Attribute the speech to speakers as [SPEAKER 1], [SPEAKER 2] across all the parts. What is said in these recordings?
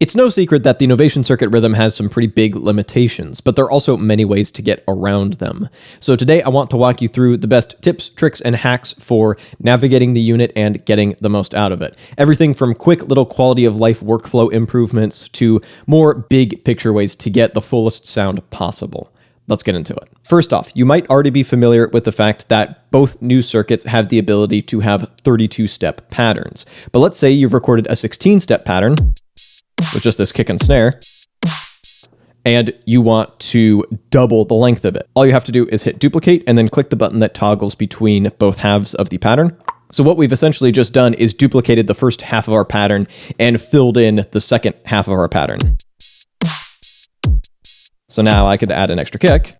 [SPEAKER 1] It's no secret that the Novation Circuit Rhythm has some pretty big limitations, but there are also many ways to get around them. So today I want to walk you through the best tips, tricks, and hacks for navigating the unit and getting the most out of it. Everything from quick little quality of life workflow improvements to more big picture ways to get the fullest sound possible. Let's get into it. First off, you might already be familiar with the fact that both new circuits have the ability to have 32-step patterns. But let's say you've recorded a 16-step pattern with just this kick and snare, and you want to double the length of it. All you have to do is hit duplicate and then click the button that toggles between both halves of the pattern. So what we've essentially just done is duplicated the first half of our pattern and filled in the second half of our pattern. So now I could add an extra kick.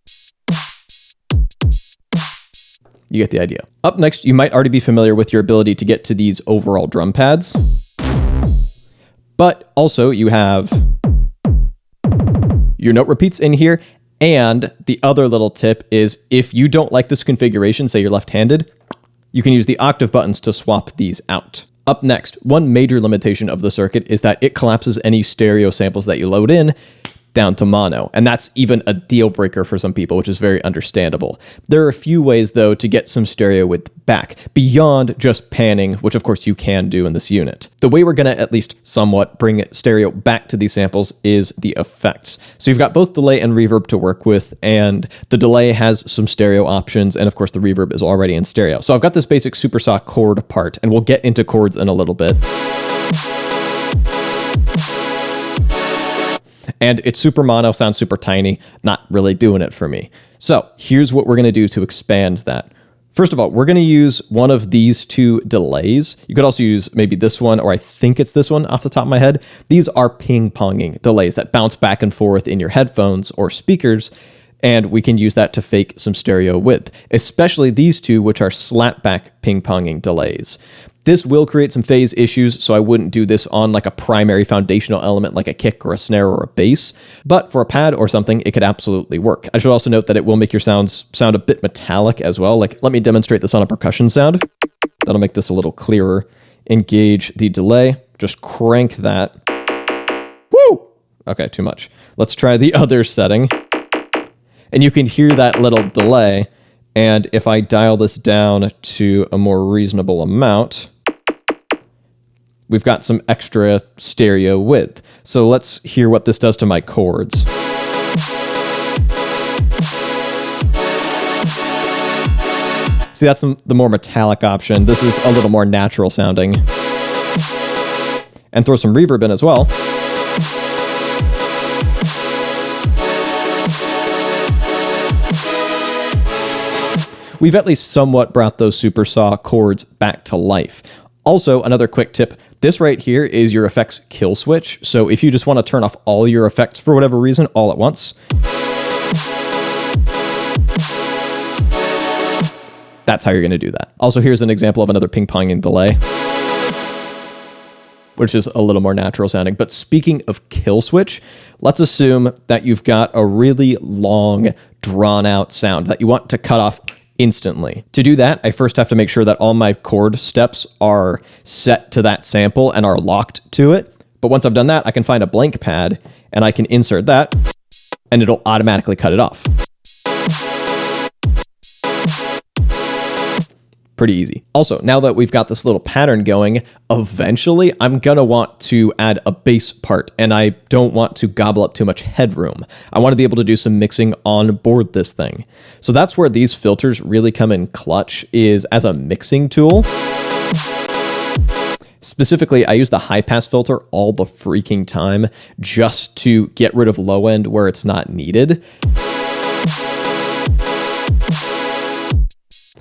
[SPEAKER 1] You get the idea. Up next, you might already be familiar with your ability to get to these overall drum pads. But also you have your note repeats in here. And the other little tip is if you don't like this configuration, say you're left-handed, you can use the octave buttons to swap these out. Up next, one major limitation of the circuit is that it collapses any stereo samples that you load in down to mono. And that's even a deal breaker for some people, which is very understandable. There are a few ways though to get some stereo width back beyond just panning, which of course you can do in this unit. The way we're gonna at least somewhat bring stereo back to these samples is the effects. So you've got both delay and reverb to work with, and the delay has some stereo options, and of course the reverb is already in stereo. So I've got this basic supersaw chord part, and we'll get into chords in a little bit. And it's super mono, sounds super tiny, not really doing it for me. So here's what we're gonna do to expand that. First of all, we're gonna use one of these two delays. You could also use maybe this one, or I think it's this one off the top of my head. These are ping-ponging delays that bounce back and forth in your headphones or speakers, and we can use that to fake some stereo width, especially these two, which are slapback ping-ponging delays. This will create some phase issues, so I wouldn't do this on like a primary foundational element like a kick or a snare or a bass, but for a pad or something, it could absolutely work. I should also note that it will make your sounds sound a bit metallic as well. Like, let me demonstrate this on a percussion sound. That'll make this a little clearer. Engage the delay, just crank that. Woo! Okay, too much. Let's try the other setting. And you can hear that little delay. And if I dial this down to a more reasonable amount, we've got some extra stereo width. So let's hear what this does to my chords. See, that's the more metallic option. This is a little more natural sounding. And throw some reverb in as well. We've at least somewhat brought those supersaw chords back to life. Also, another quick tip, this right here is your effects kill switch. So if you just want to turn off all your effects for whatever reason all at once, that's how you're going to do that. Also, here's an example of another ping-ponging delay, which is a little more natural sounding. But speaking of kill switch, let's assume that you've got a really long, drawn-out sound that you want to cut off instantly. To do that, I first have to make sure that all my chord steps are set to that sample and are locked to it. But once I've done that, I can find a blank pad and I can insert that and it'll automatically cut it off. Pretty easy. Also, now that we've got this little pattern going, eventually I'm gonna want to add a bass part, and I don't want to gobble up too much headroom. I want to be able to do some mixing on board this thing. So that's where these filters really come in clutch, is as a mixing tool. Specifically, I use the high pass filter all the freaking time just to get rid of low end where it's not needed.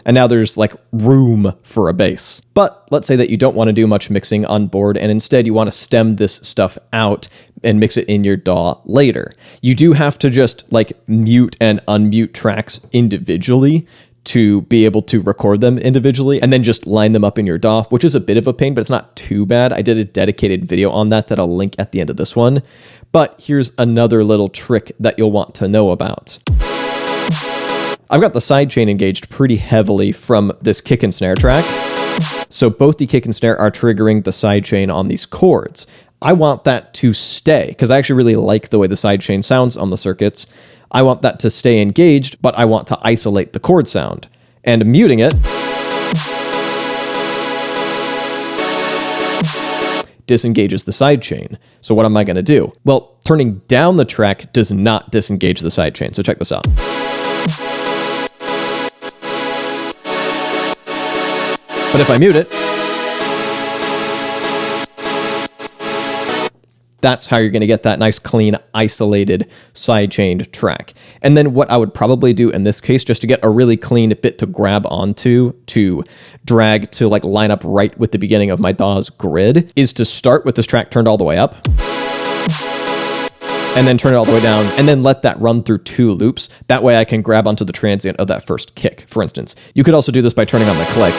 [SPEAKER 1] And now there's like room for a bass. But let's say that you don't want to do much mixing on board and instead you want to stem this stuff out and mix it in your DAW later. You do have to just like mute and unmute tracks individually to be able to record them individually and then just line them up in your DAW, which is a bit of a pain, but it's not too bad. I did a dedicated video on that I'll link at the end of this one. But here's another little trick that you'll want to know about. I've got the sidechain engaged pretty heavily from this kick and snare track. So both the kick and snare are triggering the sidechain on these chords. I want that to stay because I actually really like the way the sidechain sounds on the circuits. I want that to stay engaged, but I want to isolate the chord sound. And muting it disengages the sidechain. So what am I going to do? Well, turning down the track does not disengage the sidechain. So check this out. But if I mute it, that's how you're going to get that nice, clean, isolated, sidechained track. And then what I would probably do in this case, just to get a really clean bit to grab onto, to drag to like line up right with the beginning of my DAW's grid, is to start with this track turned all the way up, and then turn it all the way down, and then let that run through 2 loops. That way I can grab onto the transient of that first kick, for instance. You could also do this by turning on the click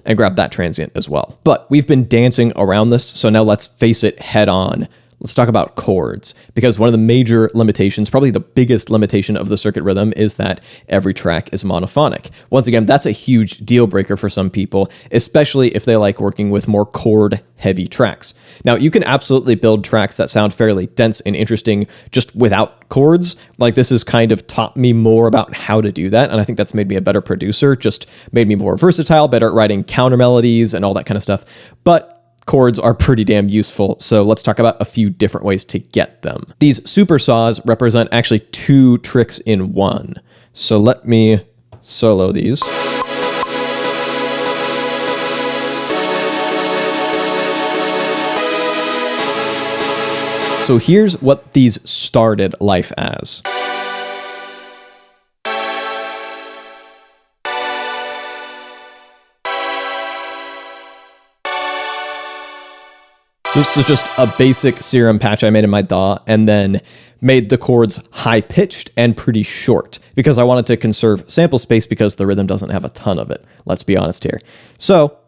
[SPEAKER 1] and grab that transient as well. But we've been dancing around this, so now let's face it head on. Let's talk about chords, because one of the major limitations, probably the biggest limitation of the circuit rhythm, is that every track is monophonic. Once again, that's a huge deal breaker for some people, especially if they like working with more chord-heavy tracks. Now, you can absolutely build tracks that sound fairly dense and interesting just without chords. Like, this has kind of taught me more about how to do that, and I think that's made me a better producer, just made me more versatile, better at writing counter melodies and all that kind of stuff. But chords are pretty damn useful, so let's talk about a few different ways to get them. These supersaws represent actually 2 tricks in one. So let me solo these. So here's what these started life as. So this is just a basic serum patch I made in my DAW, and then made the chords high-pitched and pretty short because I wanted to conserve sample space because the rhythm doesn't have a ton of it. Let's be honest here. So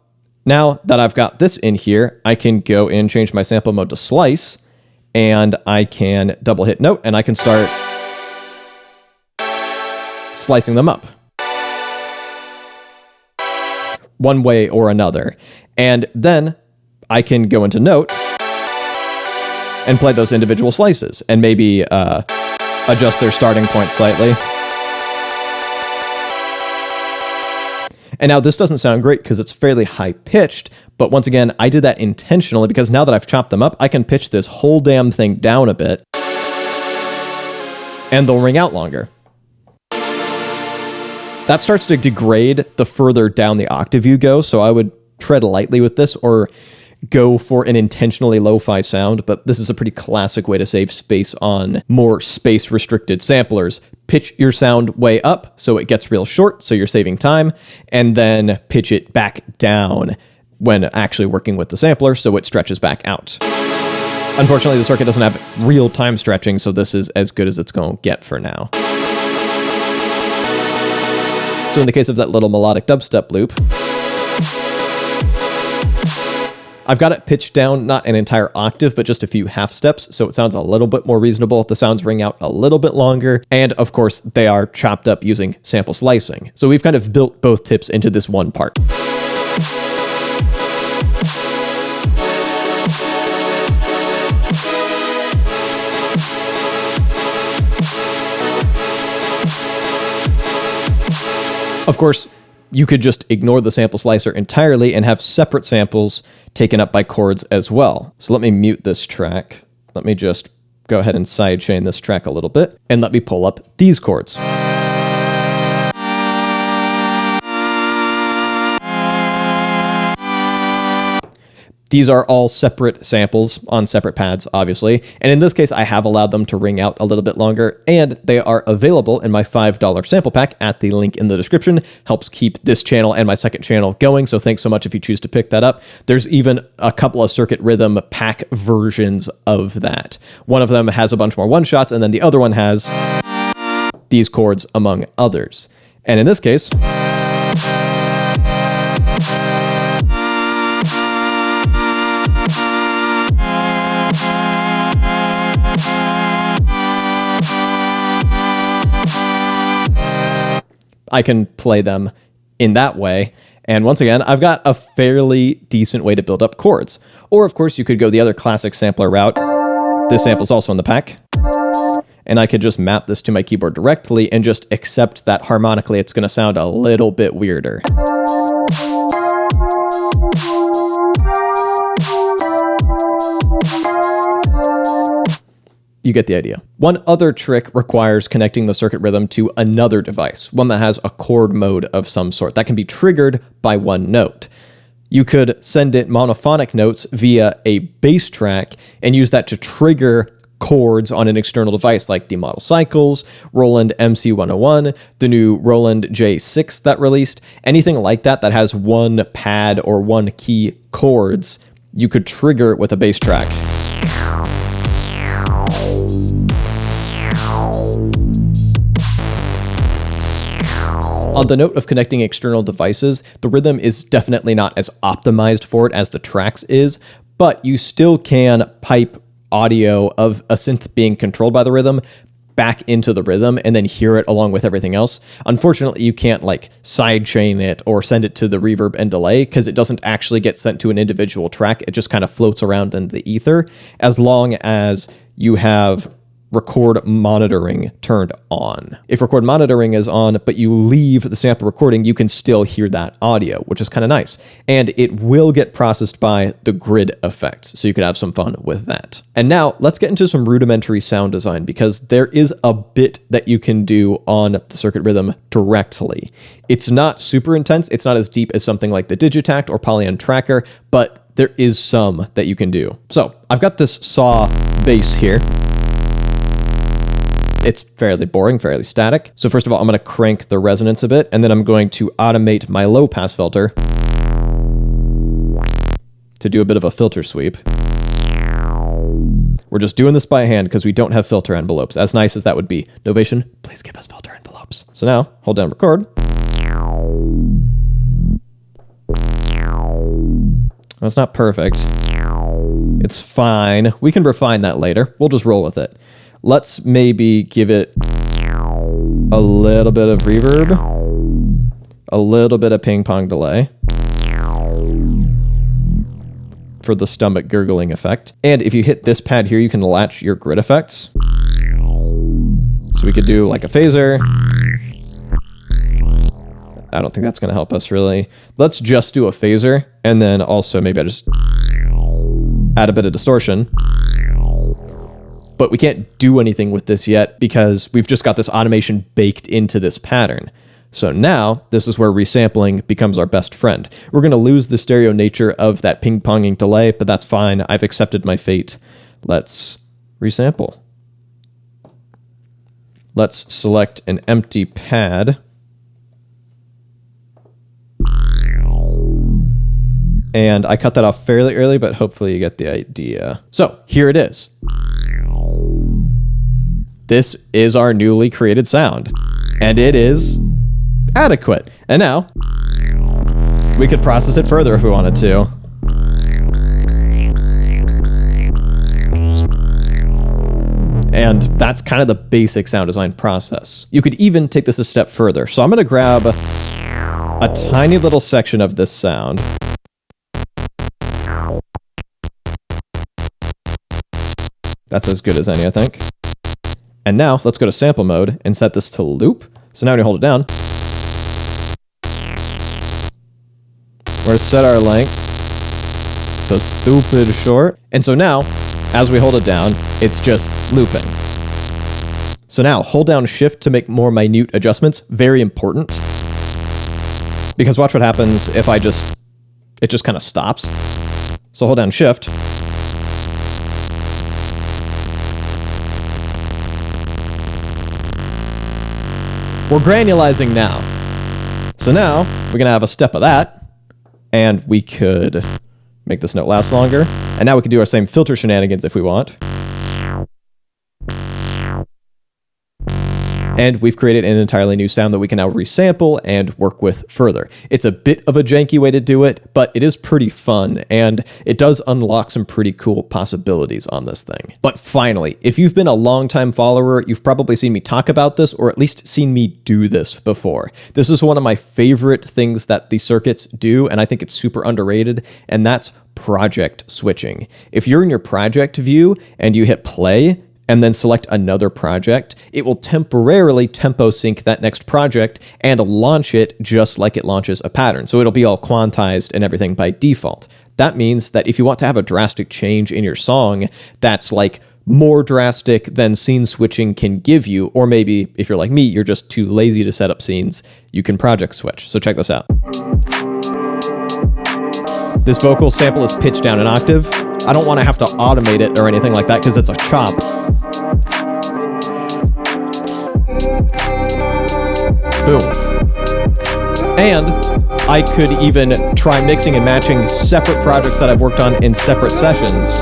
[SPEAKER 1] now that I've got this in here, I can go and change my sample mode to slice, and I can double hit note, and I can start slicing them up one way or another. And then I can go into note and play those individual slices and maybe adjust their starting point slightly. And now this doesn't sound great because it's fairly high pitched, but once again, I did that intentionally because now that I've chopped them up, I can pitch this whole damn thing down a bit and they'll ring out longer. That starts to degrade the further down the octave you go, so I would tread lightly with this or go for an intentionally lo-fi sound, but this is a pretty classic way to save space on more space-restricted samplers. Pitch your sound way up so it gets real short, so you're saving time, and then pitch it back down when actually working with the sampler so it stretches back out. Unfortunately, the circuit doesn't have real-time stretching, so this is as good as it's going to get for now. So in the case of that little melodic dubstep loop, I've got it pitched down, not an entire octave, but just a few half steps, so it sounds a little bit more reasonable. The sounds ring out a little bit longer, and of course, they are chopped up using sample slicing. So we've kind of built both tips into this one part. Of course, you could just ignore the sample slicer entirely and have separate samples taken up by chords as well. So let me mute this track. Let me just go ahead and sidechain this track a little bit, and let me pull up these chords. These are all separate samples on separate pads, obviously, and in this case, I have allowed them to ring out a little bit longer, and they are available in my $5 sample pack at the link in the description. Helps keep this channel and my second channel going, so thanks so much if you choose to pick that up. There's even a couple of Circuit Rhythm pack versions of that. One of them has a bunch more one-shots, and then the other one has these chords, among others. And in this case, I can play them in that way, And once again, I've got a fairly decent way to build up chords. Or of course, you could go the other classic sampler route. This sample's also in the pack. And I could just map this to my keyboard directly and just accept that harmonically it's going to sound a little bit weirder. You get the idea. One other trick requires connecting the circuit rhythm to another device, one that has a chord mode of some sort that can be triggered by one note. You could send it monophonic notes via a bass track and use that to trigger chords on an external device like the Model Cycles, Roland MC101, the new Roland J6 that released, anything like that that has one pad or one key chords, you could trigger it with a bass track. On the note of connecting external devices, the rhythm is definitely not as optimized for it as the tracks is, but you still can pipe audio of a synth being controlled by the rhythm back into the rhythm and then hear it along with everything else. Unfortunately, you can't like sidechain it or send it to the reverb and delay because it doesn't actually get sent to an individual track. It just kind of floats around in the ether as long as you have record monitoring turned on. If record monitoring is on, but you leave the sample recording, you can still hear that audio, which is kind of nice. And it will get processed by the grid effect, so you could have some fun with that. And now let's get into some rudimentary sound design because there is a bit that you can do on the circuit rhythm directly. It's not super intense. It's not as deep as something like the Digitact or Polyon Tracker, but there is some that you can do. So I've got this saw bass here. It's fairly boring, fairly static. So first of all, I'm going to crank the resonance a bit, and then I'm going to automate my low pass filter to do a bit of a filter sweep. We're just doing this by hand because we don't have filter envelopes, as nice as that would be. Novation, please give us filter envelopes. So now, hold down record. Well, it's not perfect. It's fine. We can refine that later. We'll just roll with it. Let's maybe give it a little bit of reverb, a little bit of ping pong delay for the stomach gurgling effect. And if you hit this pad here, you can latch your grid effects. So we could do like a phaser. I don't think that's going to help us really. Let's just do a phaser. And then also maybe I just add a bit of distortion. But we can't do anything with this yet because we've just got this automation baked into this pattern. So now, this is where resampling becomes our best friend. We're going to lose the stereo nature of that ping-ponging delay, but that's fine. I've accepted my fate. Let's resample. Let's select an empty pad. And I cut that off fairly early, but hopefully you get the idea. So here it is. This is our newly created sound, and it is adequate. And now, we could process it further if we wanted to. And that's kind of the basic sound design process. You could even take this a step further. So I'm going to grab a tiny little section of this sound. That's as good as any, I think. And now, let's go to sample mode and set this to loop. So now when you hold it down, we're going to set our length to stupid short. And so now, as we hold it down, it's just looping. So now, hold down Shift to make more minute adjustments. Very important. Because watch what happens if it just kind of stops. So hold down Shift. We're granulizing now. So now, we're going to have a step of that, and we could make this note last longer. And now we can do our same filter shenanigans if we want. And we've created an entirely new sound that we can now resample and work with further. It's a bit of a janky way to do it, but it is pretty fun, and it does unlock some pretty cool possibilities on this thing. But finally, if you've been a longtime follower, you've probably seen me talk about this, or at least seen me do this before. This is one of my favorite things that the circuits do, and I think it's super underrated, and that's project switching. If you're in your project view and you hit play, and then select another project, it will temporarily tempo sync that next project and launch it just like it launches a pattern. So it'll be all quantized and everything by default. That means that if you want to have a drastic change in your song that's like more drastic than scene switching can give you, or maybe if you're like me, you're just too lazy to set up scenes, you can project switch. So check this out. This vocal sample is pitched down an octave. I don't want to have to automate it or anything like that because it's a chop. Boom. And I could even try mixing and matching separate projects that I've worked on in separate sessions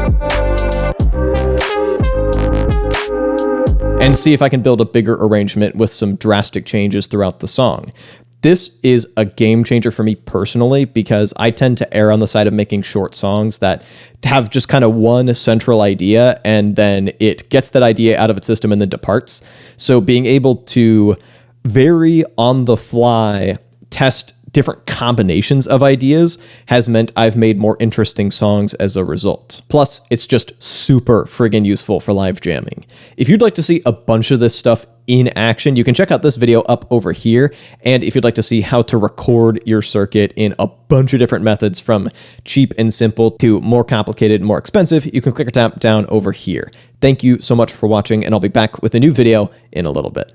[SPEAKER 1] and see if I can build a bigger arrangement with some drastic changes throughout the song. This is a game changer for me personally because I tend to err on the side of making short songs that have just kind of one central idea and then it gets that idea out of its system and then departs. So being able to very on the fly test different combinations of ideas has meant I've made more interesting songs as a result. Plus, it's just super friggin' useful for live jamming. If you'd like to see a bunch of this stuff in action, you can check out this video up over here. And if you'd like to see how to record your circuit in a bunch of different methods from cheap and simple to more complicated and more expensive, you can click or tap down over here. Thank you so much for watching, and I'll be back with a new video in a little bit.